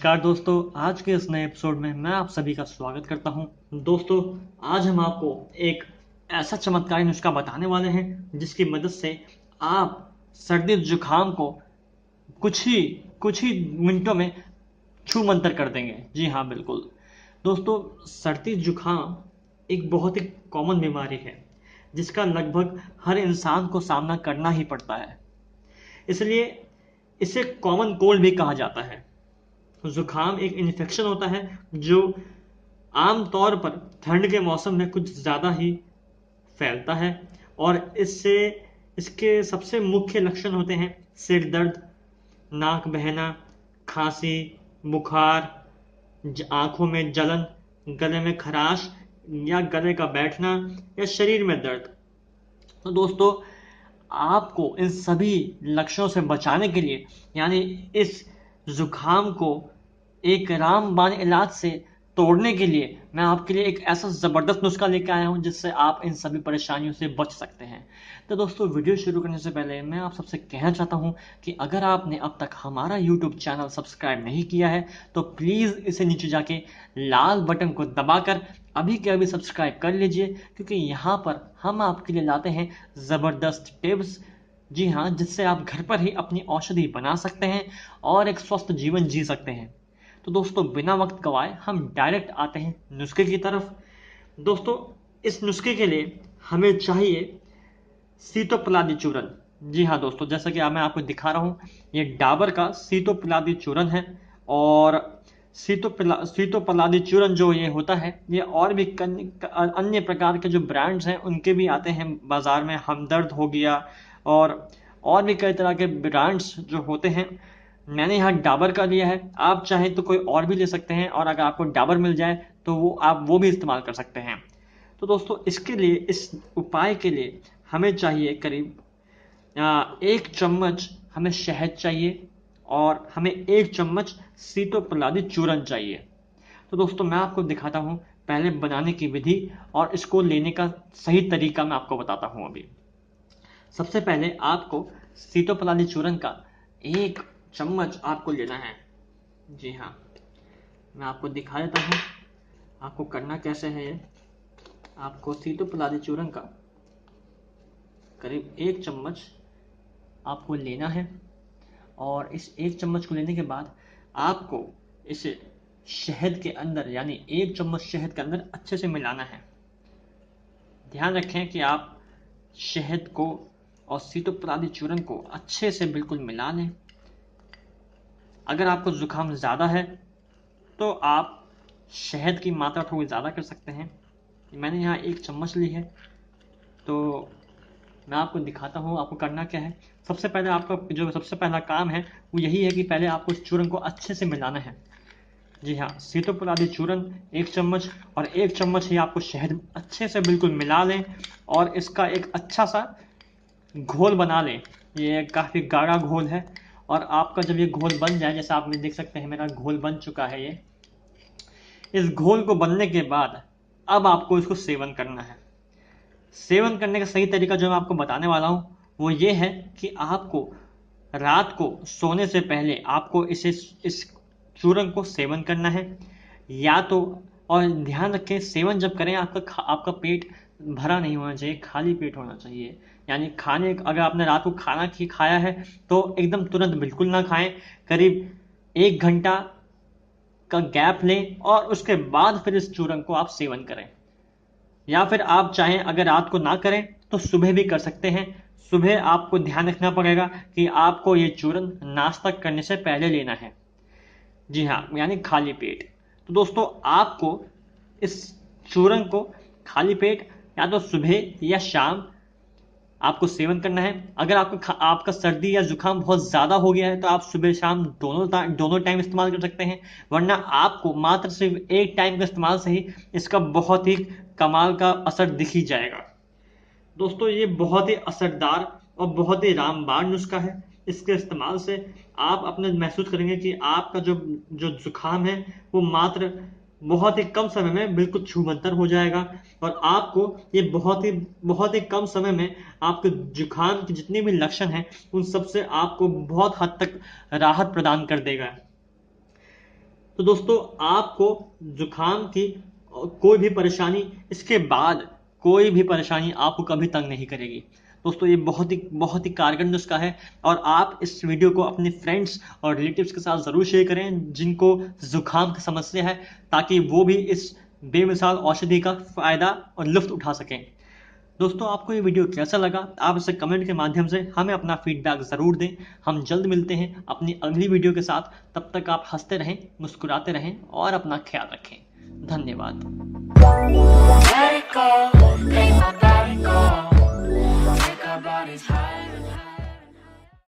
नमस्कार दोस्तों, आज के इस नए एपिसोड में मैं आप सभी का स्वागत करता हूं। दोस्तों, आज हम आपको एक ऐसा चमत्कारी नुस्खा बताने वाले हैं जिसकी मदद से आप सर्दी जुकाम को कुछ ही मिनटों में छू मंतर कर देंगे। जी हाँ, बिल्कुल दोस्तों, सर्दी जुकाम एक बहुत ही कॉमन बीमारी है जिसका लगभग हर इंसान को सामना करना ही पड़ता है। इसलिए इसे कॉमन कोल्ड भी कहा जाता है। जुकाम एक इन्फेक्शन होता है जो आम तौर पर ठंड के मौसम में कुछ ज़्यादा ही फैलता है और इसके सबसे मुख्य लक्षण होते हैं सिर दर्द, नाक बहना, खांसी, बुखार, आंखों में जलन, गले में खराश या गले का बैठना या शरीर में दर्द। तो दोस्तों, आपको इन सभी लक्षणों से बचाने के लिए यानी इस जुकाम को एक रामबाण इलाज से तोड़ने के लिए मैं आपके लिए एक ऐसा ज़बरदस्त नुस्खा लेकर आया हूं जिससे आप इन सभी परेशानियों से बच सकते हैं। तो दोस्तों, वीडियो शुरू करने से पहले मैं आप सबसे कहना चाहता हूं कि अगर आपने अब तक हमारा यूट्यूब चैनल सब्सक्राइब नहीं किया है तो प्लीज़ इसे नीचे जाके लाल बटन को दबाकर अभी के अभी सब्सक्राइब कर लीजिए, क्योंकि यहाँ पर हम आपके लिए लाते हैं ज़बरदस्त टिप्स। जी हाँ, जिससे आप घर पर ही अपनी औषधि बना सकते हैं और एक स्वस्थ जीवन जी सकते हैं। तो दोस्तों, बिना वक्त गवाए हम डायरेक्ट आते हैं नुस्खे की तरफ। दोस्तों, इस नुस्खे के लिए हमें चाहिए सीतोपलादी चूर्ण। जी हाँ दोस्तों, जैसा कि मैं आपको दिखा रहा हूँ, ये डाबर का सीतोपलादी चूर्ण है। और सीतोपलादी चूर्ण जो ये होता है, ये और भी अन्य प्रकार के जो ब्रांड्स हैं उनके भी आते हैं बाजार में। हमदर्द हो गया और भी कई तरह के ब्रांड्स जो होते हैं। मैंने यहाँ डाबर का लिया है, आप चाहें तो कोई और भी ले सकते हैं, और अगर आपको डाबर मिल जाए तो आप वो भी इस्तेमाल कर सकते हैं। तो दोस्तों, इसके लिए, इस उपाय के लिए हमें चाहिए करीब 1 चम्मच हमें शहद चाहिए और हमें 1 चम्मच सीतोपलादी चूर्ण चाहिए। तो दोस्तों, मैं आपको दिखाता हूँ पहले बनाने की विधि और इसको लेने का सही तरीका मैं आपको बताता हूँ अभी। सबसे पहले आपको सीतोपलादी चूर्ण का 1 चम्मच आपको लेना है। जी हाँ, मैं आपको दिखा देता हूँ आपको करना कैसे है। ये आपको सीतोपलादी चूर्ण का करीब 1 चम्मच आपको लेना है और इस 1 चम्मच को लेने के बाद आपको इसे शहद के अंदर यानी 1 चम्मच शहद के अंदर अच्छे से मिलाना है। ध्यान रखें कि आप शहद को और सीतोपलादी चूर्ण को अच्छे से बिल्कुल मिला लें। अगर आपको जुकाम ज़्यादा है तो आप शहद की मात्रा थोड़ी ज़्यादा कर सकते हैं। मैंने यहाँ 1 चम्मच ली है, तो मैं आपको दिखाता हूँ आपको करना क्या है। सबसे पहले आपका जो सबसे पहला काम है वो यही है कि पहले आपको इस चूर्ण को अच्छे से मिलाना है। जी हाँ, सीतोपलादी चूर्ण 1 चम्मच और 1 चम्मच ही आपको शहद अच्छे से बिल्कुल मिला लें और इसका एक अच्छा सा घोल बना लें। ये काफ़ी गाढ़ा घोल है और आपका जब ये घोल बन जाए, जैसे आप देख सकते हैं मेरा घोल बन चुका है। ये इस घोल को बनने के बाद अब आपको इसको सेवन करना है। सेवन करने का सही तरीका जो मैं आपको बताने वाला हूँ वो ये है कि आपको रात को सोने से पहले आपको इस चूर्ण को सेवन करना है। या तो, और ध्यान रखें, सेवन जब करें आपका पेट भरा नहीं होना चाहिए, खाली पेट होना चाहिए। यानी अगर आपने रात को खाना खाया है तो एकदम तुरंत बिल्कुल ना खाएं। करीब 1 घंटा का गैप लें और उसके बाद फिर इस चूर्ण को आप सेवन करें। या फिर आप चाहें अगर रात को ना करें तो सुबह भी कर सकते हैं। सुबह आपको ध्यान रखना पड़ेगा कि आपको ये चूर्ण नाश्ता करने से पहले लेना है। जी हाँ, यानी खाली पेट। तो दोस्तों, आपको इस चूर्ण को खाली पेट या तो सुबह या शाम आपको सेवन करना है। अगर आपका सर्दी या जुकाम बहुत ज़्यादा हो गया है तो आप सुबह शाम दोनों टाइम इस्तेमाल कर सकते हैं, वरना आपको मात्र सिर्फ एक टाइम का इस्तेमाल से ही इसका बहुत ही कमाल का असर दिख ही जाएगा। दोस्तों, ये बहुत ही असरदार और बहुत ही रामबाण नुस्खा है। इसके इस्तेमाल से आप अपने महसूस करेंगे कि आपका जो जो जुकाम है वो मात्र बहुत ही कम समय में बिल्कुल छूमंतर हो जाएगा और आपको ये बहुत ही कम समय में आपके जुकाम के जितने भी लक्षण हैं उन सब से आपको बहुत हद तक राहत प्रदान कर देगा। तो दोस्तों आपको जुकाम की कोई भी परेशानी, इसके बाद कोई भी परेशानी आपको कभी तंग नहीं करेगी। दोस्तों ये बहुत ही कारगर नुस्खा है, और आप इस वीडियो को अपने फ्रेंड्स और रिलेटिव्स के साथ ज़रूर शेयर करें जिनको जुकाम की समस्या है, ताकि वो भी इस बेमिसाल औषधि का फ़ायदा और लुत्फ़ उठा सकें। दोस्तों आपको ये वीडियो कैसा लगा, आप इसे कमेंट के माध्यम से हमें अपना फीडबैक ज़रूर दें। हम जल्द मिलते हैं अपनी अगली वीडियो के साथ। तब तक आप हंसते रहें, मुस्कुराते रहें और अपना ख्याल रखें। धन्यवाद। Let it go, make my body go. Take our bodies higher and higher.